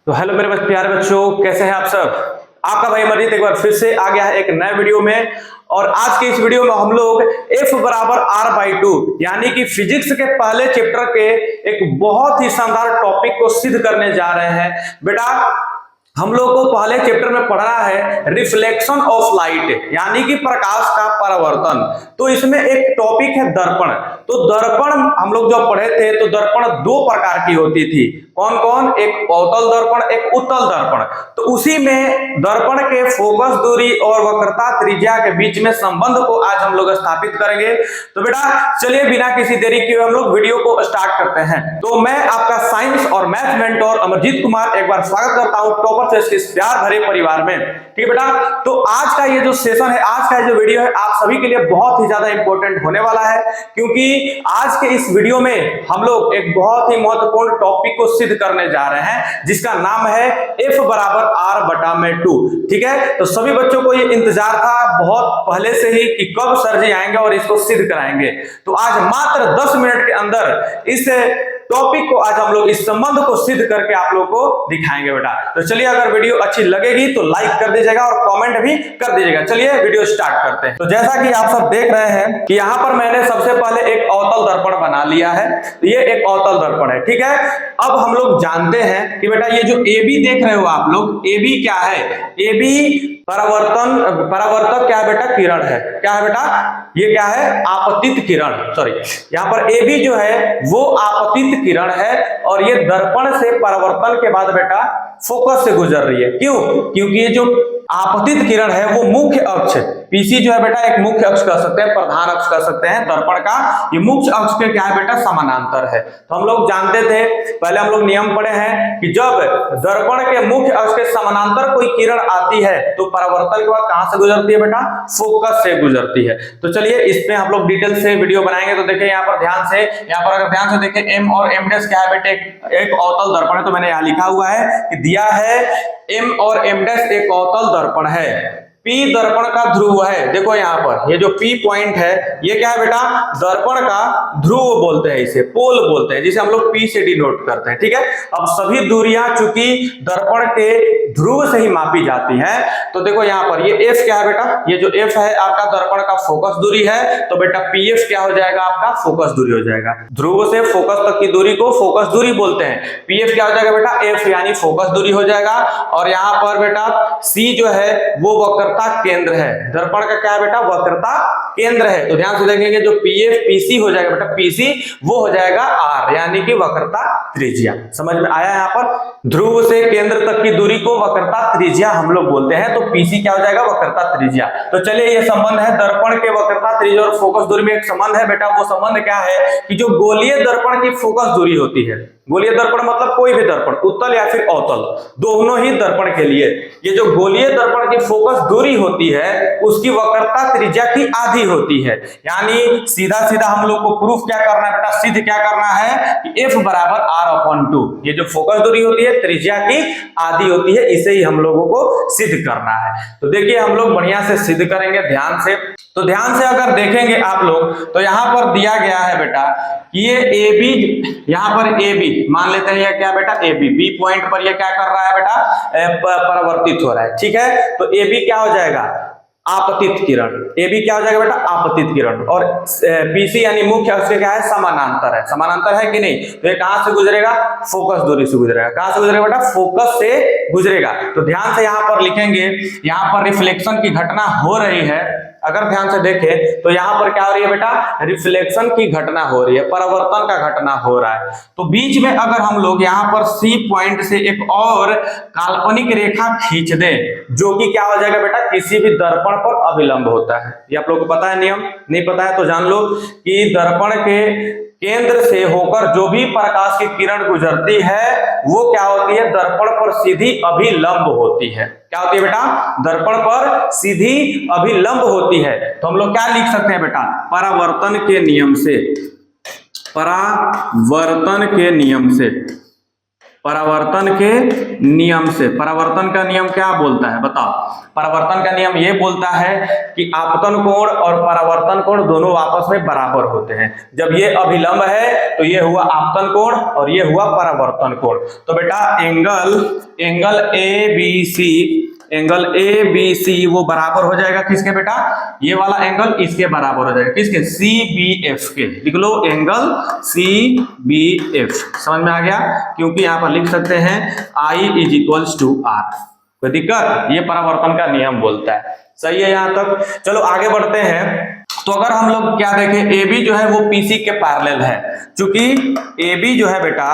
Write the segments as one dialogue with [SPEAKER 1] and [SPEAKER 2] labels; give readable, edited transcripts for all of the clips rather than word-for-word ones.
[SPEAKER 1] तो हेलो मेरे प्यारे बच्चों, कैसे हैं आप सब। आपका भाई अमरजीत एक बार फिर से आ गया है एक नए वीडियो में। और आज के इस वीडियो में हम लोग F बराबर R/2 यानी कि फिजिक्स के पहले चैप्टर के एक बहुत ही शानदार टॉपिक को सिद्ध करने जा रहे हैं। बेटा हम लोग को पहले चैप्टर में पढ़ना है रिफ्लेक्शन ऑफ लाइट यानी कि प्रकाश का परावर्तन। तो इसमें एक टॉपिक है दर्पण। तो दर्पण हम लोग जब पढ़े थे तो दर्पण दो प्रकार की होती थी। कौन कौन? एक अवतल दर्पण, एक उत्तल दर्पण। तो उसी में दर्पण के फोकस दूरी और वक्रता त्रिज्या के बीच में संबंध को आज हम लोग स्थापित करेंगे। तो बेटा चलिए बिना किसी देरी के हम लोग वीडियो को स्टार्ट करते हैं। तो मैं आपका साइंस और मैथ मेंटर अमरजीत कुमार एक बार स्वागत करता हूं टॉपर से इस प्यार भरे परिवार में। ठीक है बेटा, तो आज का ये जो सेशन है, आज का जो वीडियो है, आप सभी के लिए बहुत ही ज्यादा इंपॉर्टेंट होने वाला है, क्योंकि आज के इस वीडियो में हम लोग एक बहुत ही महत्वपूर्ण टॉपिक को सिद्ध करने जा रहे हैं जिसका नाम है F बराबर R/2। ठीक है, तो सभी बच्चों को ये इंतजार था बहुत पहले से ही कि कब सर जी आएंगे और इसको सिद्ध कराएंगे। तो आज मात्र 10 मिनट के अंदर इस टॉपिक को आज हम लोग इस संबंध को सिद्ध करके आप लोग को दिखाएंगे बेटा। तो चलिए, अगर वीडियो अच्छी लगेगी तो लाइक कर दीजिएगा और कमेंट भी कर दीजिएगा। चलिए वीडियो स्टार्ट करते हैं। तो जैसा कि आप सब देख रहे हैं कि यहाँ पर मैंने सबसे पहले एक अवतल दर्पण बना लिया है। ये एक अवतल दर्पण है। ठीक है, अब हम लोग जानते हैं कि बेटा ये जो AB देख रहे हो आप लोग, AB क्या है? AB परावर्तक क्या है बेटा? किरण है। क्या है बेटा? ये क्या है? आपतित किरण। सॉरी, यहाँ पर AB जो है वो आपतित किरण है और ये दर्पण से परावर्तन के बाद बेटा फोकस से गुजर रही है। क्यों? क्योंकि ये जो आपतित किरण है वो मुख्य अक्ष PC जो है बेटा एक मुख्य अक्ष कह सकते हैं, प्रधान अक्ष कह सकते हैं दर्पण का। ये मुख्य अक्ष के क्या है बेटा? समानांतर है। तो हम लोग जानते थे, पहले हम लोग नियम पढ़े हैं कि जब दर्पण के मुख्य अक्ष के समानांतर कोई किरण आती है तो परावर्तन के बाद कहां से गुजरती है बेटा? फोकस से गुजरती है। तो चलिए इस पे हम लोग डिटेल से वीडियो बनाएंगे। तो देखिए यहाँ पर ध्यान से, यहाँ पर अगर ध्यान से देखिए M और M' क्या है बेटे? एक अवतल दर्पण है। तो मैंने यहाँ लिखा हुआ है कि दिया है M और M' एक अवतल दर्पण है। P दर्पण का ध्रुव है। देखो यहाँ पर ये जो P पॉइंट है ये क्या है बेटा? दर्पण का ध्रुव बोलते हैं, इसे पोल बोलते हैं, जिसे हम लोग P से डिनोट करते हैं। ठीक है, अब सभी दूरियां चूंकि दर्पण के ध्रुव से ही मापी जाती हैं, तो देखो यहाँ पर ये F क्या है बेटा? ये जो F है आपका दर्पण का फोकस दूरी है। तो बेटा PF क्या हो जाएगा? आपका फोकस दूरी हो जाएगा। ध्रुव से फोकस तक की दूरी को फोकस दूरी बोलते हैं। PF क्या हो जाएगा बेटा? F यानी फोकस दूरी हो जाएगा। और यहाँ पर बेटा C जो है वो वक्रता केंद्र है। दर्पण का क्या है बेटा? वक्रता केंद्र है। तो ध्यान से देखेंगे जो PF PC हो जाएगा बेटा, PC वो हो जाएगा R यानी कि वक्रता त्रिज्या। समझ में आया? यहाँ पर ध्रुव से केंद्र तक की दूरी को वक्रता त्रिज्या हम लोग बोलते हैं। तो PC क्या हो जाएगा? वक्रता त्रिज्या। तो चलिए ये संबंध है दर्पण के वक्रता त्रिज्या और फोकस दूरी में एक संबंध है बेटा। वो संबंध क्या है कि जो गोलीय दर्पण की फोकस दूरी होती है, गोलीय दर्पण मतलब कोई भी दर्पण, उत्तल या फिर अवतल, दोनों ही दर्पण के लिए ये जो गोलीय दर्पण की फोकस दूरी होती है उसकी वक्रता त्रिज्या की आधी होती है। यानी सीधा सीधा हम लोग को प्रूफ क्या करना है बेटा? सिद्ध क्या करना है कि F बराबर R/2। ये जो फोकस दूरी होती है त्रिज्या की आधी होती है, इसे ही हम लोगों को सिद्ध करना है। तो देखिए हम लोग बढ़िया से सिद्ध करेंगे ध्यान से। तो ध्यान से अगर देखेंगे आप लोग तो यहाँ पर दिया गया है बेटा कि ये AB, यहाँ पर AB मान लेते हैं ये क्या बेटा? AB B पॉइंट पर ये क्या कर रहा है बेटा? परावर्तित हो रहा है। ठीक है, तो AB क्या हो जाएगा? आपतित किरण। AB क्या हो जाएगा बेटा? आपतित किरण। और PC यानी मुख्य अक्ष क्या है? समानांतर है। समानांतर है कि नहीं? तो ये कहां से गुजरेगा? फोकस दूरी से गुजरेगा। कहां से गुजरेगा बेटा? फोकस से गुजरेगा। तो ध्यान से यहाँ पर लिखेंगे, यहाँ पर रिफ्लेक्शन की घटना हो रही है। अगर ध्यान से देखें तो यहाँ पर क्या हो रही है बेटा? रिफ्लेक्शन की घटना हो रही है, परावर्तन का घटना हो रहा है। तो बीच में अगर हम लोग यहाँ पर C पॉइंट से एक और काल्पनिक रेखा खींच दें, जो कि क्या हो जाएगा बेटा? किसी भी दर्पण पर अभिलंब होता है। ये आप लोग को पता है नियम? नहीं पता है तो जान लो कि दर्पण के केंद्र से होकर जो भी प्रकाश की किरण गुजरती है वो क्या होती है? दर्पण पर सीधी अभिलंब होती है। क्या होती है बेटा? दर्पण पर सीधी अभिलंब होती है। तो हम लोग क्या लिख सकते हैं बेटा? परावर्तन के नियम से, परावर्तन के नियम से, परावर्तन के नियम से। परावर्तन का नियम क्या बोलता है बताओ? परावर्तन का नियम ये बोलता है कि आपतन कोण और परावर्तन कोण दोनों आपस में बराबर होते हैं। जब ये अभिलंब है तो ये हुआ आपतन कोण और ये हुआ परावर्तन कोण। तो बेटा एंगल ए बी सी वो बराबर हो जाएगा किसके बेटा? ये वाला एंगल इसके बराबर हो जाएगा किसके? सी बी एफ के। लिख लो एंगल सी बी एफ। समझ में आ गया? क्योंकि यहां पर लिख सकते हैं I is equals to R. कोई दिक्कत? ये परावर्तन का नियम बोलता है। सही है यहां तक? चलो आगे बढ़ते हैं। तो अगर हम लोग क्या देखें, ए बी जो है वो पीसी के पैरेलल है। चूंकि ए बी जो है बेटा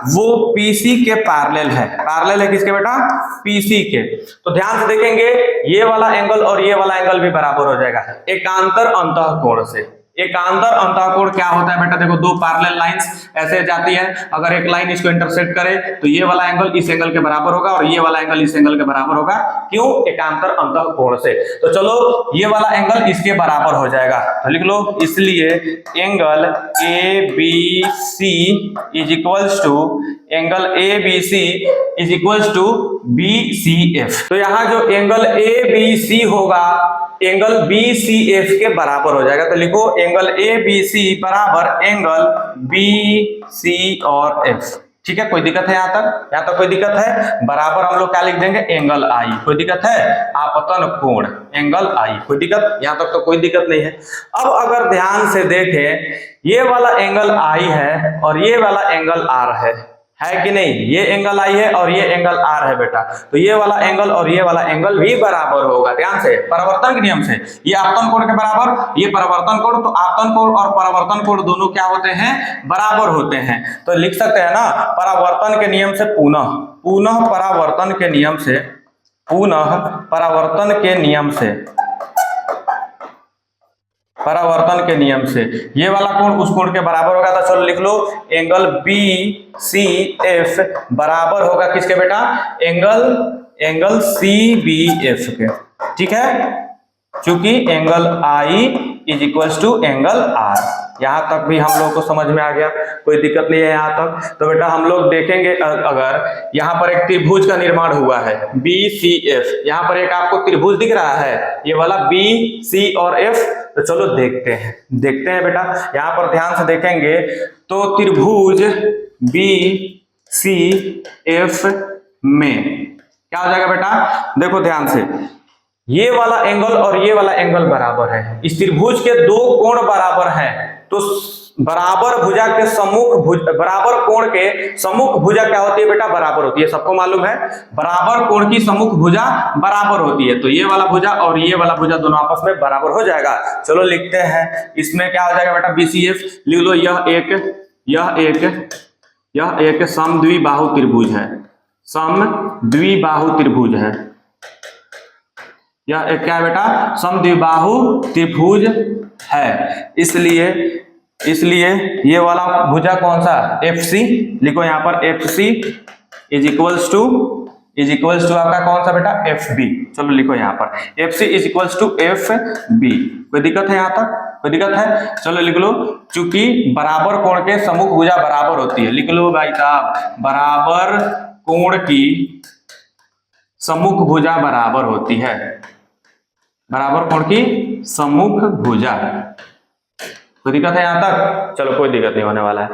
[SPEAKER 1] वो पीसी के पैरेलल है। पैरेलल है किसके बेटा? पीसी के। तो ध्यान से देखेंगे ये वाला एंगल और ये वाला एंगल भी बराबर हो जाएगा एकांतर अंतःकोण से। एकांतर अंतःकोण क्या होता है बेटा? देखो दो पैरेलल लाइंस ऐसे जाती है, अगर एक लाइन इसको इंटरसेक्ट करे तो ये वाला एंगल इस एंगल के बराबर होगा और ये वाला एंगल इस एंगल के बराबर होगा। क्यों? एकांतर अंतःकोण से। तो चलो ये वाला एंगल इसके बराबर हो जाएगा, तो लिख लो इसलिए angle A B C is equals to angle A B C is equals to B C F. तो यहाँ जो एंगल ए बी सी होगा एंगल बी सी एफ के बराबर हो जाएगा। तो लिखो एंगल ए बी सी बराबर एंगल बी सी और एफ। ठीक है? कोई दिक्कत है यहाँ तक? यहाँ तक कोई दिक्कत है? बराबर हम लोग क्या लिख देंगे? एंगल आई। कोई दिक्कत है? आपतन कोण एंगल आई। कोई दिक्कत? यहाँ तक तो कोई दिक्कत नहीं है। अब अगर ध्यान से देखें ये वाला एंगल आई है और ये वाला एंगल आर है कि नहीं? ये एंगल आई है और ये एंगल आर है बेटा। तो ये वाला एंगल और ये वाला एंगल भी बराबर होगा। ध्यान से, परावर्तन के नियम से ये आपतन कोण के बराबर, ये परावर्तन कोण। तो आपतन कोण और परावर्तन कोण दोनों क्या होते हैं? बराबर होते हैं। तो लिख सकते हैं ना परावर्तन के नियम से पुनः परावर्तन के नियम से परावर्तन के नियम से ये वाला कोण उस कोण के बराबर होगा। तो चलो लिख लो एंगल बी सी एफ बराबर होगा किसके बेटा? एंगल सी बी एफ के। ठीक है? चूंकि angle I is equals to angle R. यहां तक भी हम लोग को समझ में आ गया? कोई दिक्कत नहीं है यहां तक? तो बेटा हम लोग देखेंगे अगर यहां पर एक त्रिभुज का निर्माण हुआ है बी सी एफ, यहां पर एक आपको त्रिभुज दिख रहा है ये वाला बी सी और एफ। तो चलो देखते हैं बेटा। यहां पर ध्यान से देखेंगे तो त्रिभुज बी सी एफ में क्या हो जाएगा बेटा? देखो ध्यान से, ये वाला एंगल और ये वाला एंगल बराबर है। इस त्रिभुज के दो कोण बराबर हैं, तो बराबर भुजा के बराबर कोण के सम्मुख भुजा क्या होती है बेटा? बराबर होती है। सबको मालूम है बराबर कोण की सम्मुख भुजा बराबर होती है। तो ये वाला भुजा और ये वाला भुजा दोनों आपस में बराबर हो जाएगा। चलो लिखते हैं इसमें क्या हो जाएगा बेटा? BCF लिख लो। यह एक समद्विबाहु त्रिभुज है। समद्विबाहु त्रिभुज है। यह एक क्या है बेटा? समद्विबाहु त्रिभुज है। इसलिए ये वाला भुजा कौन सा? FC। लिखो यहाँ पर FC इज इक्वल्स टू आपका कौन सा बेटा? FB। चलो लिखो यहाँ पर FC is equals to FB। कोई दिक्कत है यहाँ तक? कोई दिक्कत है? चलो लिख लो चूंकि बराबर कोण के सम्मुख भुजा बराबर होती है। लिख लो भाई साहब बराबर कोण की सम्मुख भुजा बराबर होती है। बराबर कोण की सम्मुख भुजा। कोई दिक्कत है यहाँ तक? चलो कोई दिक्कत नहीं होने वाला है।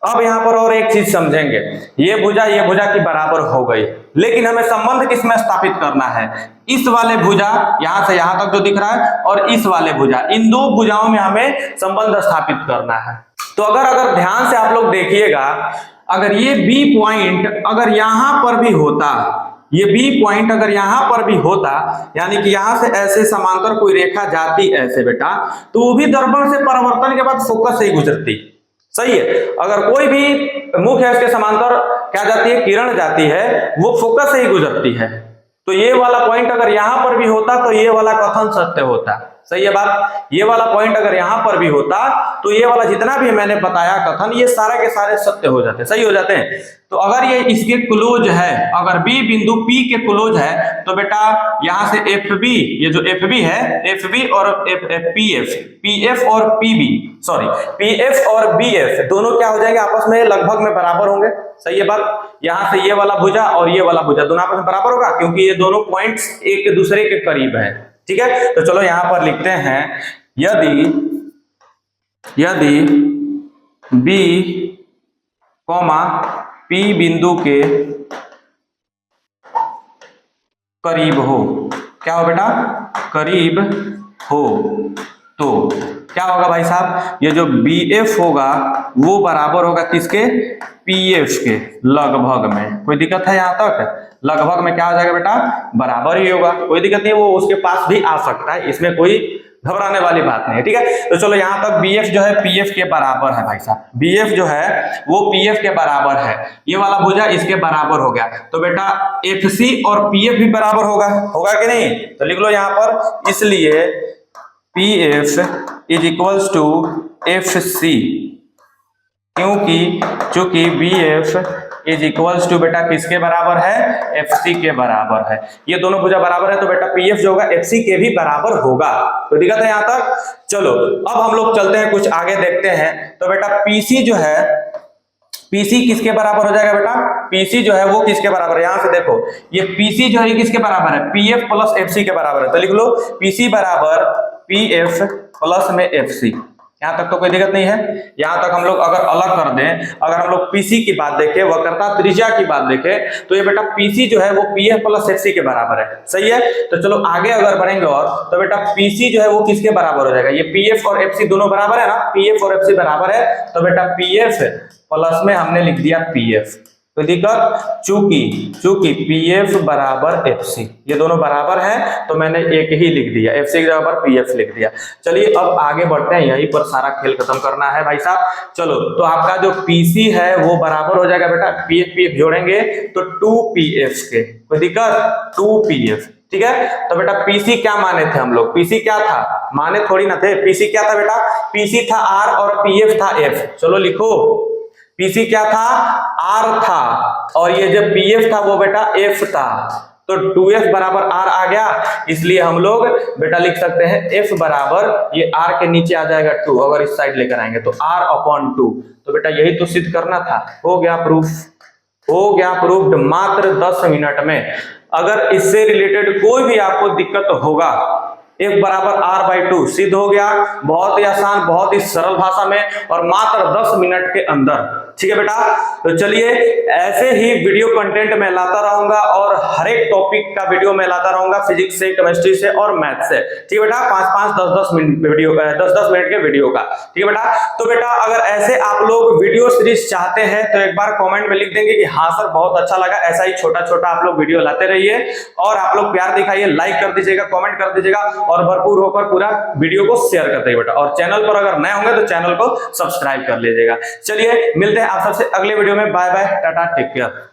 [SPEAKER 1] अब यहाँ पर और एक चीज समझेंगे, ये भुजा की बराबर हो गई, लेकिन हमें संबंध किसमें स्थापित करना है? इस वाले भुजा यहां से यहां तक जो दिख रहा है और इस वाले भुजा, इन दो भुजाओं में हमें संबंध स्थापित करना है। तो अगर ध्यान से आप लोग देखिएगा, अगर ये बी पॉइंट अगर यहां पर भी होता, ये बी पॉइंट अगर यहां पर भी होता, यानी कि यहां से ऐसे समांतर कोई रेखा जाती ऐसे बेटा, तो वो भी दर्पण से परावर्तन के बाद फोकस से ही गुजरती। सही है? अगर कोई भी मुख है उसके समांतर क्या जाती है? किरण जाती है, वो फोकस से ही गुजरती है। तो ये वाला पॉइंट अगर यहां पर भी होता तो ये वाला कथन सत्य होता। सही है बात? ये वाला पॉइंट अगर यहां पर भी होता तो ये वाला जितना भी मैंने बताया कथन, ये सारे के सारे सत्य हो जाते, सही हो जाते हैं। तो अगर ये इसके क्लोज है, अगर बी बिंदु P के क्लोज है, तो बेटा यहां से FB, ये जो FB है, FB और PF और PF और BF दोनों क्या हो जाएंगे? आपस में लगभग में बराबर होंगे। सही है बात? यहां से ये वाला भुजा और ये वाला भुजा दोनों आपस में बराबर होगा, क्योंकि ये दोनों पॉइंट्स एक दूसरे के करीब है। ठीक है, तो चलो यहां पर लिखते हैं यदि बी कॉमा पी बिंदु के करीब हो, क्या हो बेटा, करीब हो, तो क्या होगा भाई साहब, ये जो BF होगा वो बराबर होगा किसके, PF के, लगभग में। कोई दिक्कत है यहाँ तक, लगभग में क्या हो जाएगा बेटा, बराबर ही होगा, कोई दिक्कत नहीं, वो उसके पास भी आ सकता है, इसमें कोई घबराने वाली बात नहीं है। ठीक है, तो चलो यहाँ तक BF जो है PF के बराबर है भाई साहब, BF जो है वो PF के बराबर है, ये वाला भुजा इसके बराबर हो गया, तो बेटा FC और PF भी बराबर होगा कि नहीं, तो लिख लो यहाँ पर, इसलिए PF is equals to FC, चूंकि BF इज इक्वल्स टू बेटा किसके बराबर है, FC के बराबर है, ये दोनों भुजा बराबर है, तो बेटा PF जो होगा FC के भी बराबर होगा। कोई दिक्कत है यहाँ तक, चलो अब हम लोग चलते हैं, कुछ आगे देखते हैं। तो बेटा PC जो है, PC किसके बराबर हो जाएगा बेटा, PC जो है वो किसके बराबर है, यहां से देखो ये PC जो है किसके बराबर है, PF प्लस FC के बराबर है, तो लिख लो PC बराबर PF प्लस में FC। यहां तक तो कोई दिक्कत नहीं है। यहां तक हम लोग अगर अलग कर दें, अगर हम लोग PC की बात देखें, वक्रता त्रिज्या की बात देखें, तो ये बेटा PC जो है वो PF प्लस FC के बराबर है, सही है। तो चलो आगे अगर बढ़ेंगे और, तो बेटा PC जो है वो किसके बराबर हो जाएगा, ये PF और FC दोनों बराबर है ना, PF और FC बराबर है, तो बेटा PF प्लस में हमने लिख दिया PF, तो दिक्कत, चूंकि PF बराबर FC, ये दोनों बराबर हैं, तो मैंने एक ही लिख दिया, FC के बराबर PF लिख दिया। चलिए अब आगे बढ़ते हैं, यहीं पर सारा खेल खत्म करना है भाई साहब। चलो तो आपका जो PC है वो बराबर हो जाएगा बेटा, PF जोड़ेंगे तो 2PF के, कोई दिक्कत, 2PF। ठीक है, तो बेटा PC क्या माने थे हम लोग, PC क्या था, माने थोड़ी ना थे, PC क्या था बेटा, PC था R और PF था F। चलो लिखो, PC क्या था, R था, और ये जो PF था वो बेटा F था, तो 2F बराबर R आ गया, इसलिए हम लोग बेटा लिख सकते हैं F बराबर, ये R के नीचे आ जाएगा 2, अगर इस साइड लेकर आएंगे तो R अपॉन 2, तो बेटा यही तो सिद्ध करना था, हो गया प्रूफ्ड मात्र 10 मिनट में। अगर इससे रिलेटेड कोई भी आपको दिक्कत होगा, F बराबर R/2 सिद्ध हो गया, बहुत ही आसान, बहुत ही सरल भाषा में, और मात्र 10 मिनट के अंदर। ठीक है बेटा, तो चलिए ऐसे ही वीडियो कंटेंट मैं लाता रहूंगा, और हर एक टॉपिक का वीडियो मैं लाता रहूंगा, फिजिक्स से, केमिस्ट्री से और मैथ से। ठीक है बेटा, 5-5, 10-10 मिनट वीडियो, 10-10 मिनट के वीडियो का। ठीक है बेटा, तो बेटा अगर ऐसे आप लोग वीडियो सीरीज चाहते हैं तो एक बार कमेंट में लिख देंगे कि हाँ सर बहुत अच्छा लगा, ऐसा ही छोटा छोटा आप लोग वीडियो लाते रहिए, और आप लोग प्यार दिखाइए, लाइक कर दीजिएगा, कमेंट कर दीजिएगा, और भरपूर होकर पूरा वीडियो को शेयर कर दीजिए बेटा, और चैनल पर अगर नए होंगे तो चैनल को सब्सक्राइब कर लीजिएगा। चलिए मिलते हैं आप सबसे अगले वीडियो में, bye bye, tata, take care.